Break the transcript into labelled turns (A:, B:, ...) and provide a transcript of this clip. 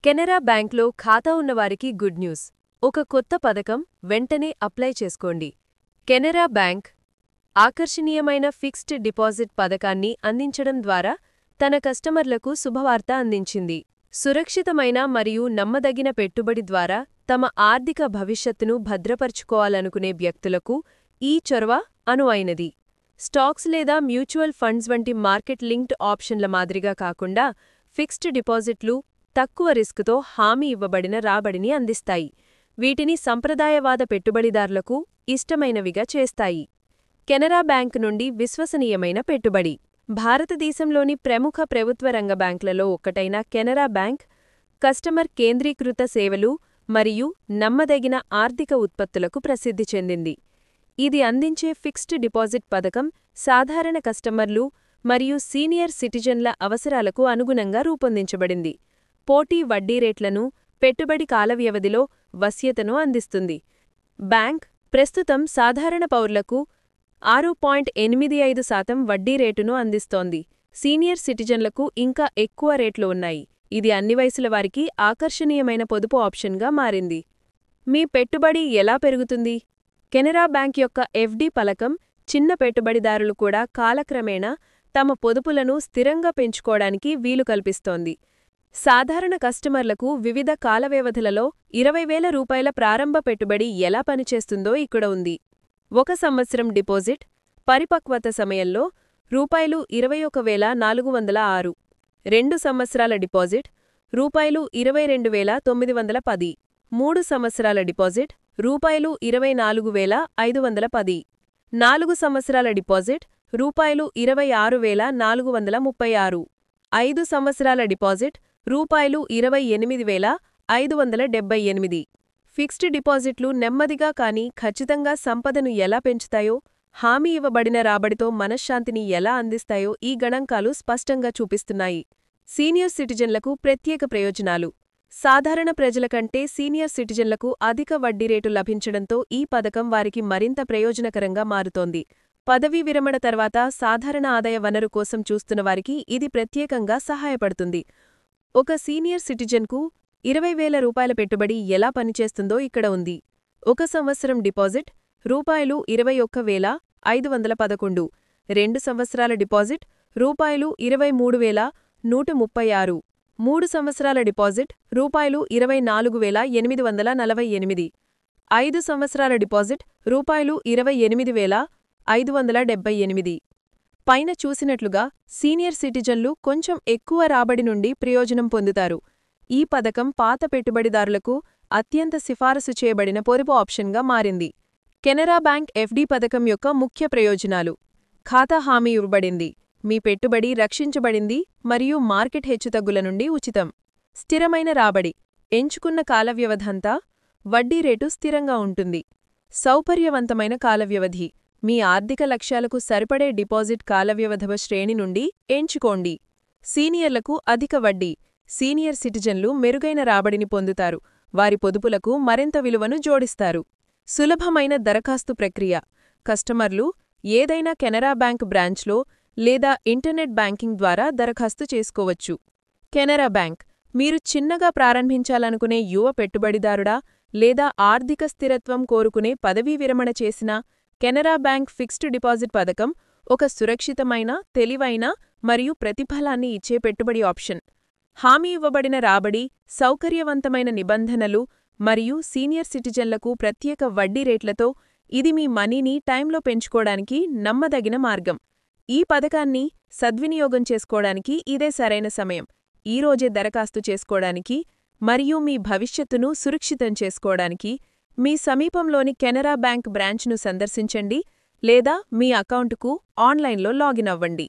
A: కెనరా బ్యాంక్లో ఖాతా ఉన్నవారికి గుడ్ న్యూస్. ఒక కొత్త పథకం వెంటనే అప్లై చేసుకోండి. కెనరా బ్యాంక్ ఆకర్షణీయమైన ఫిక్స్డ్ డిపాజిట్ పథకాన్ని అందించడం ద్వారా తన కస్టమర్లకు శుభవార్త అందించింది. సురక్షితమైన మరియు నమ్మదగిన పెట్టుబడి ద్వారా తమ ఆర్థిక భవిష్యత్తును భద్రపరుచుకోవాలనుకునే వ్యక్తులకు ఈ చొరవ అనువైనది. స్టాక్స్ లేదా మ్యూచువల్ ఫండ్స్ వంటి మార్కెట్ లింక్డ్ ఆప్షన్ల మాదిరిగా కాకుండా ఫిక్స్డ్ డిపాజిట్లు తక్కువ రిస్కుతో హామీ ఇవ్వబడిన రాబడిని అందిస్తాయి. వీటిని సంప్రదాయవాద పెట్టుబడిదారులకు ఇష్టమైనవిగా చేస్తాయి. కెనరా బ్యాంక్ నుండి విశ్వసనీయమైన పెట్టుబడి. భారతదేశంలోని ప్రముఖ ప్రభుత్వ రంగ బ్యాంకులలో ఒక్కటైన కెనరా బ్యాంక్ కస్టమర్ కేంద్రీకృత సేవలు మరియు నమ్మదగిన ఆర్థిక ఉత్పత్తులకు ప్రసిద్ధి చెందింది. ఇది అందించే ఫిక్స్డ్ డిపాజిట్ పథకం సాధారణ కస్టమర్లు మరియు సీనియర్ సిటిజన్ల అవసరాలకు అనుగుణంగా రూపొందించబడింది. పోటీ వడ్డీ రేట్లను, పెట్టుబడి కాల వ్యవధిలో వశ్యతను అందిస్తుంది. బ్యాంక్ ప్రస్తుతం సాధారణ పౌరులకు 6.85% వడ్డీ రేటును అందిస్తోంది. సీనియర్ సిటిజన్లకు ఇంకా ఎక్కువ రేట్లు ఉన్నాయి. ఇది అన్ని వయసుల వారికి ఆకర్షణీయమైన పొదుపు ఆప్షన్గా మారింది. మీ పెట్టుబడి ఎలా పెరుగుతుంది? కెనరా బ్యాంక్ యొక్క ఎఫ్డి పథకం చిన్న పెట్టుబడిదారులు కూడా కాలక్రమేణా తమ పొదుపులను స్థిరంగా పెంచుకోవడానికి వీలు కల్పిస్తోంది. సాధారణ కస్టమర్లకు వివిధ కాల వ్యవధులలో 20,000 రూపాయల ప్రారంభ పెట్టుబడి ఎలా పనిచేస్తుందో ఇక్కడ ఉంది. 1 సంవత్సరం డిపాజిట్ పరిపక్వత సమయంలో రూ. 21,406. 2 సంవత్సరాల డిపాజిట్ రూ. 22,910. 3 సంవత్సరాల డిపాజిట్ రూ. 24,510. 4 సంవత్సరాల డిపాజిట్ రూ. 26,436. 5 సంవత్సరాల డిపాజిట్ రూ. 28,578. ఫిక్స్డ్ డిపాజిట్లు నెమ్మదిగా కానీ ఖచ్చితంగా సంపదను ఎలా పెంచుతాయో, హామీ ఇవ్వబడిన రాబడితో మనశ్శాంతిని ఎలా అందిస్తాయో ఈ గణాంకాలు స్పష్టంగా చూపిస్తున్నాయి. సీనియర్ సిటిజన్లకు ప్రత్యేక ప్రయోజనాలు. సాధారణ ప్రజల కంటే సీనియర్ సిటిజన్లకు అధిక వడ్డీ రేటు లభించడంతో ఈ పథకం వారికి మరింత ప్రయోజనకరంగా మారుతోంది. పదవీ విరమణ తర్వాత సాధారణ ఆదాయ వనరు కోసం చూస్తున్నవారికి ఇది ప్రత్యేకంగా సహాయపడుతుంది. ఒక సీనియర్ సిటిజన్కు 20,000 రూపాయల పెట్టుబడి ఎలా పనిచేస్తుందో ఇక్కడ ఉంది. 1 సంవత్సరం డిపాజిట్ రూ. 21,511. 2 సంవత్సరాల డిపాజిట్ రూ. 23,136. 3 సంవత్సరాల డిపాజిట్ రూ. 24,848. 5 సంవత్సరాల డిపాజిట్ రూ. 28,578. పైన చూసినట్లుగా సీనియర్ సిటిజన్లు కొంచెం ఎక్కువ రాబడి నుండి ప్రయోజనం పొందుతారు. ఈ పథకం పాత పెట్టుబడిదారులకు అత్యంత సిఫారసు చేయబడిన పొదుపు ఆప్షన్గా మారింది. కెనరా బ్యాంక్ ఎఫ్డి పథకం యొక్క ముఖ్య ప్రయోజనాలు. ఖాతా హామీ ఇవ్వబడింది. మీ పెట్టుబడి రక్షించబడింది మరియు మార్కెట్ హెచ్చుతగ్గుల నుండి ఉచితం. స్థిరమైన రాబడి. ఎంచుకున్న కాల వ్యవధంతా వడ్డీ రేటు స్థిరంగా ఉంటుంది. సౌకర్యవంతమైన కాల వ్యవధి. మీ ఆర్థిక లక్ష్యాలకు సరిపడే డిపాజిట్ కాలవ్యవధవ శ్రేణి నుండి ఎంచుకోండి. సీనియర్లకు అధిక వడ్డీ. సీనియర్ సిటిజన్లు మెరుగైన రాబడిని పొందుతారు. వారి పొదుపులకు మరింత విలువను జోడిస్తారు. సులభమైన దరఖాస్తు ప్రక్రియ. కస్టమర్లు ఏదైనా కెనరా బ్యాంక్ బ్రాంచ్లో లేదా ఇంటర్నెట్ బ్యాంకింగ్ ద్వారా దరఖాస్తు చేసుకోవచ్చు. కెనరా బ్యాంక్ మీరు చిన్నగా ప్రారంభించాలనుకునే యువ పెట్టుబడిదారుడా లేదా ఆర్థిక స్థిరత్వం కోరుకునే పదవీ విరమణ చేసిన కెనరా బ్యాంక్ ఫిక్స్డ్ డిపాజిట్ పథకం ఒక సురక్షితమైన, తెలివైన మరియు ప్రతిఫలాన్ని ఇచ్చే పెట్టుబడి ఆప్షన్. హామీ ఇవ్వబడిన రాబడి, సౌకర్యవంతమైన నిబంధనలు మరియు సీనియర్ సిటిజన్లకు ప్రత్యేక వడ్డీ రేట్లతో ఇది మీ మనీని టైంలో పెంచుకోవడానికి నమ్మదగిన మార్గం. ఈ పథకాన్ని సద్వినియోగం చేసుకోవడానికి ఇదే సరైన సమయం. ఈరోజే దరఖాస్తు చేసుకోవడానికి మరియు మీ భవిష్యత్తును సురక్షితం చేసుకోవడానికి మీ సమీపంలోని కెనరా బ్యాంక్ బ్రాంచ్ను సందర్శించండి లేదా మీ అకౌంటుకు ఆన్లైన్లో లాగిన్ అవ్వండి.